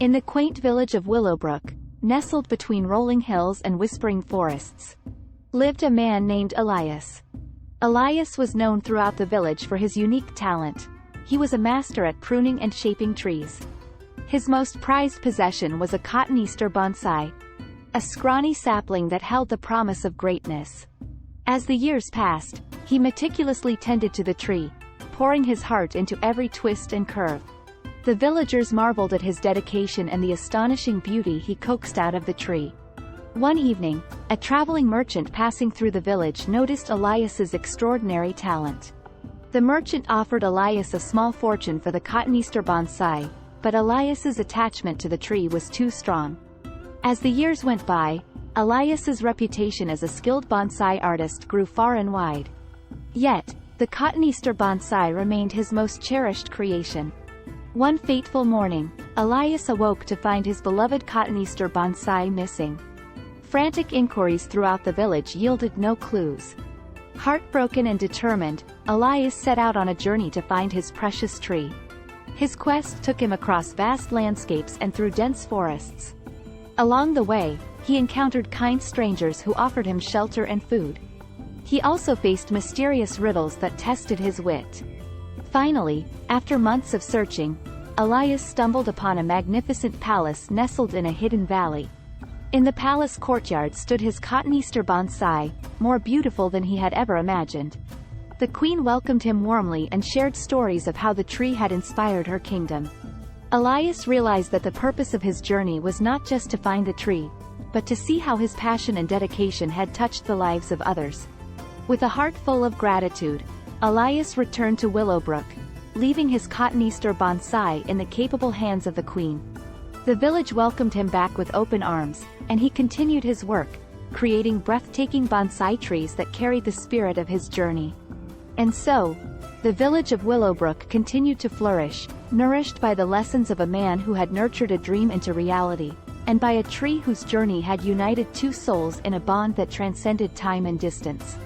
In the quaint village of Willowbrook, nestled between rolling hills and whispering forests, lived a man named Elias. Elias was known throughout the village for his unique talent. He was a master at pruning and shaping trees. His most prized possession was a Cottoneaster bonsai, a scrawny sapling that held the promise of greatness. As the years passed, he meticulously tended to the tree, pouring his heart into every twist and curve. The villagers marveled at his dedication and the astonishing beauty he coaxed out of the tree. One evening, a traveling merchant passing through the village noticed Elias's extraordinary talent. The merchant offered Elias a small fortune for the Cottoneaster bonsai, but Elias's attachment to the tree was too strong. As the years went by, Elias's reputation as a skilled bonsai artist grew far and wide. Yet, the Cottoneaster bonsai remained his most cherished creation. One fateful morning, Elias awoke to find his beloved Cottoneaster bonsai missing. Frantic inquiries throughout the village yielded no clues. Heartbroken and determined, Elias set out on a journey to find his precious tree. His quest took him across vast landscapes and through dense forests. Along the way, he encountered kind strangers who offered him shelter and food. He also faced mysterious riddles that tested his wit. Finally, after months of searching, Elias stumbled upon a magnificent palace nestled in a hidden valley. In the palace courtyard stood his Cottoneaster bonsai, more beautiful than he had ever imagined. The queen welcomed him warmly and shared stories of how the tree had inspired her kingdom. Elias realized that the purpose of his journey was not just to find the tree, but to see how his passion and dedication had touched the lives of others. With a heart full of gratitude, Elias returned to Willowbrook, leaving his Cottoneaster bonsai in the capable hands of the queen. The village welcomed him back with open arms, and he continued his work, creating breathtaking bonsai trees that carried the spirit of his journey. And so, the village of Willowbrook continued to flourish, nourished by the lessons of a man who had nurtured a dream into reality, and by a tree whose journey had united two souls in a bond that transcended time and distance.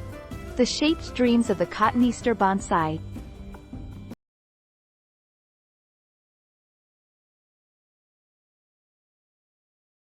The shaped dreams of the Cottoneaster bonsai,